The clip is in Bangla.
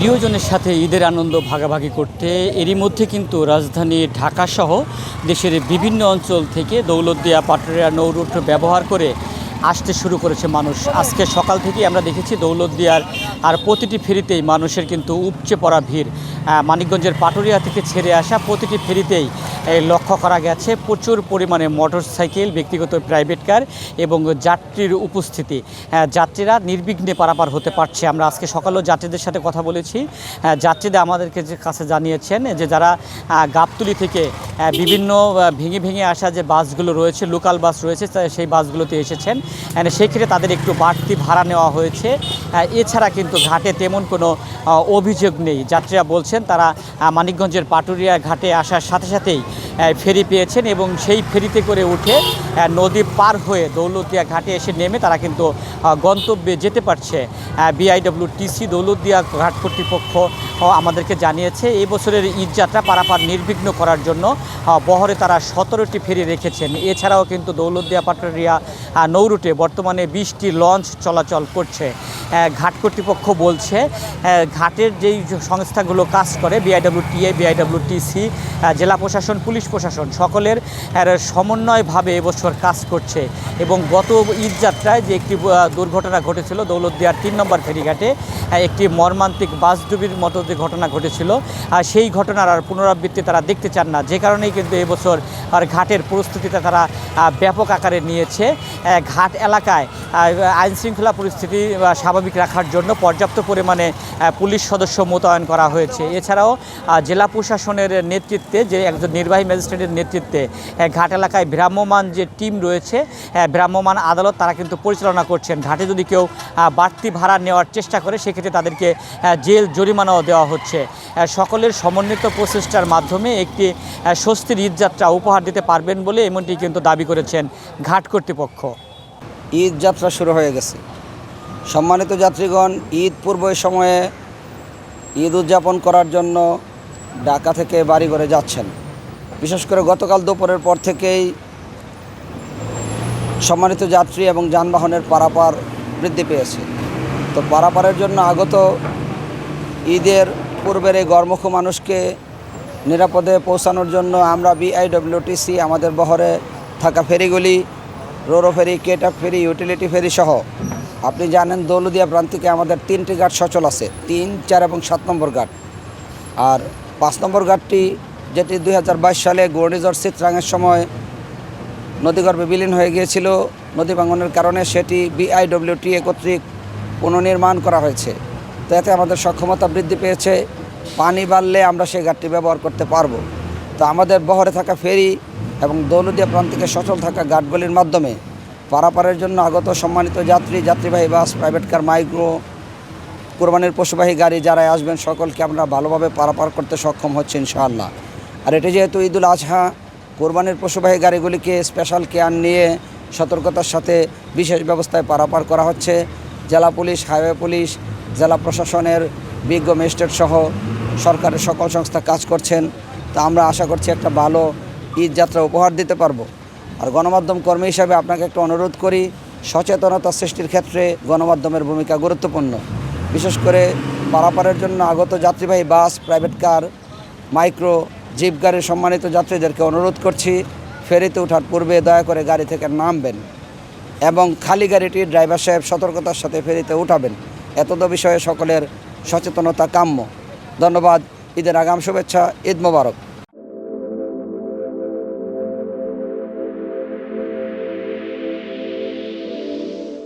প্রিয়জনের সাথে ঈদের আনন্দ ভাগাভাগি করতে এরই মধ্যে কিন্তু রাজধানী ঢাকাসহ দেশের বিভিন্ন অঞ্চল থেকে দৌলতদিয়া পাটুরিয়া নৌরুট ব্যবহার করে আসতে শুরু করেছে মানুষ। আজকে সকাল থেকেই আমরা দেখেছি দৌলতদিয়ার আর প্রতিটি ফেরিতেই মানুষের কিন্তু উপচে পড়া ভিড়। মানিকগঞ্জের পাটুরিয়া থেকে ছেড়ে আসা প্রতিটি ফেরিতেই লক্ষ্য করা গেছে প্রচুর পরিমাণে মোটরসাইকেল, ব্যক্তিগত প্রাইভেট কার এবং যাত্রীর উপস্থিতি। যাত্রীরা নির্বিঘ্নে পারাপার হতে পারছে। আমরা আজকে সকালেও যাত্রীদের সাথে কথা বলেছি। যাত্রীরা আমাদেরকে কাছে জানিয়েছেন যে যারা গাবতলী থেকে বিভিন্ন ভেঙে ভেঙে আসা যে বাসগুলো রয়েছে, লোকাল বাস রয়েছে, সেই বাসগুলোতে এসেছেন। সেই ক্ষেত্রে তাদের একটু বাড়তি ভাড়া নেওয়া হয়েছে। এছাড়া কিন্তু ঘাটে তেমন কোনো অভিযোগ নেই। যাত্রীরা বলছেন তারা মানিকগঞ্জের পাটুরিয়া ঘাটে আসার সাথে সাথেই ফেরি পেয়েছেন এবং সেই ফেরিতে করে উঠে নদী পার হয়ে দৌলতদিয়া ঘাটে এসে নেমে তারা কিন্তু গন্তব্যে যেতে পারছে। বিআইডব্লিউটিসি দৌলতদিয়া ঘাট কর্তৃপক্ষ আমাদেরকে জানিয়েছে এই বছরের ঈদযাত্রা পারাপার নির্বিঘ্ন করার জন্য বহরে তারা 17টি ফেরি রেখেছেন। এছাড়াও কিন্তু দৌলতদিয়া পাটুরিয়া নৌরুটে বর্তমানে 20টি লঞ্চ চলাচল করছে। ঘাট কর্তৃপক্ষ বলছে ঘাটের যেই সংস্থাগুলো কাজ করে বিআইডব্লিউটিএ, বিআইডব্লিউটিসি, জেলা প্রশাসন, পুলিশ প্রশাসন সকলের সমন্বয়ভাবে এবছর কাজ করছে এবং গত ঈদযাত্রায় যে একটি দুর্ঘটনা ঘটেছিল দৌলতদিয়ার 3 নম্বর ফেরিঘাটে, একটি মর্মান্তিক বাসডুবির মতো যে ঘটনা ঘটেছিল, সেই ঘটনার আর পুনরাবৃত্তি তারা দেখতে চান না। যে কারণেই কিন্তু এবছর আর ঘাটের প্রস্তুতিটা তারা ব্যাপক আকারে নিয়েছে। ঘাট এলাকায় আইনশৃঙ্খলা পরিস্থিতি স্বাভাবিক রাখার জন্য পর্যাপ্ত পরিমাণে পুলিশ সদস্য মোতায়েন করা হয়েছে। এছাড়াও জেলা প্রশাসনের নেতৃত্বে, যে একজন নির্বাহী ম্যাজিস্ট্রেটের নেতৃত্বে ঘাট এলাকায় ভ্রাম্যমাণ যে টিম রয়েছে, ভ্রাম্যমাণ আদালত তারা কিন্তু পরিচালনা করছেন। ঘাটে যদি কেউ বাড়তি ভাড়া নেওয়ার চেষ্টা করে সেক্ষেত্রে তাদেরকে জেল জরিমানাও দেওয়া হচ্ছে। সকলের সমন্বিত প্রচেষ্টার মাধ্যমে একটি স্বস্তির ঈদযাত্রা উপহার দিতে পারবেন বলে এমনটি কিন্তু দাবি করেছেন ঘাট কর্তৃপক্ষ। ঈদ যাত্রা শুরু হয়ে গেছে। সম্মানিত যাত্রীগণ, ঈদ পূর্ব সময়ে ঈদ উদযাপন করার জন্য ঢাকা থেকে বাড়ি করে যাচ্ছেন। বিশেষ করে গতকাল দুপুরের পর থেকেই সম্মানিত যাত্রী এবং যানবাহনের পারাপার বৃদ্ধি পেয়েছে। তো পারাপারের জন্য আগত ঈদের পূর্বের এই গরমুখ মানুষকে নিরাপদে পৌঁছানোর জন্য আমরা বিআইডব্লিউটিসি আমাদের বহরে থাকা ফেরিগুলি, রোরো ফেরি, কেটাক ফেরি, ইউটিলিটি ফেরি সহ, আপনি জানেন দৌলতদিয়া প্রান্তিকে আমাদের 3টি ঘাট সচল আছে, 3, 4 এবং 7 নম্বর ঘাট। আর 5 নম্বর ঘাটটি, যেটি 2022 সালে ঘূর্ণিঝড় চিত্রাঙের সময় নদীগর্ভে বিলীন হয়ে গিয়েছিল নদী ভাঙনের কারণে, সেটি বিআইডব্লিউটিএ কর্তৃক পুনর্নির্মাণ করা হয়েছে। তো এতে আমাদের সক্ষমতা বৃদ্ধি পেয়েছে। পানি বাড়লে আমরা সেই ঘাটটি ব্যবহার করতে পারবো। তো আমাদের বহরে থাকা ফেরি এবং দৌলতদিয়া প্রান্তিকে সচল থাকা ঘাটগুলির মাধ্যমে পারাপারের জন্য আগত সম্মানিত যাত্রীবাহী বাস, প্রাইভেট কার, মাইক্রো, কোরবানির পশুবাহী গাড়ি যারাই আসবেন সকলকে আমরা ভালোভাবে পারাপার করতে সক্ষম হচ্ছে ইনশাআল্লাহ। আর এটি যেহেতু ঈদুল আজহা, কোরবানির পশুবাহী গাড়িগুলিকে স্পেশাল কেয়ার নিয়ে সতর্কতার সাথে বিশেষ ব্যবস্থায় পারাপার করা হচ্ছে। জেলা পুলিশ, হাইওয়ে পুলিশ, জেলা প্রশাসনের বিজ্ঞ ম্যাজিস্ট্রেট সহ সরকারের সকল সংস্থা কাজ করছেন। তা আমরা আশা করছি একটা ভালো ঈদ যাত্রা উপহার দিতে পারবো। আর গণমাধ্যম কর্মী হিসাবে আপনাকে একটা অনুরোধ করি, সচেতনতা সৃষ্টির ক্ষেত্রে গণমাধ্যমের ভূমিকা গুরুত্বপূর্ণ। বিশেষ করে পারাপারের জন্য আগত যাত্রীবাহী বাস, প্রাইভেট কার, মাইক্রো, জিপ গাড়ির সম্মানিত যাত্রীদেরকে অনুরোধ করছি, ফেরিতে ওঠার পূর্বে দয়া করে গাড়ি থেকে নামবেন এবং খালি গাড়িটির ড্রাইভার সাহেব সতর্কতার সাথে ফেরিতে উঠাবেন। এতদ বিষয়ে সকলের সচেতনতা কাম্য। ধন্যবাদ। ঈদের আগাম শুভেচ্ছা। ঈদ মোবারক।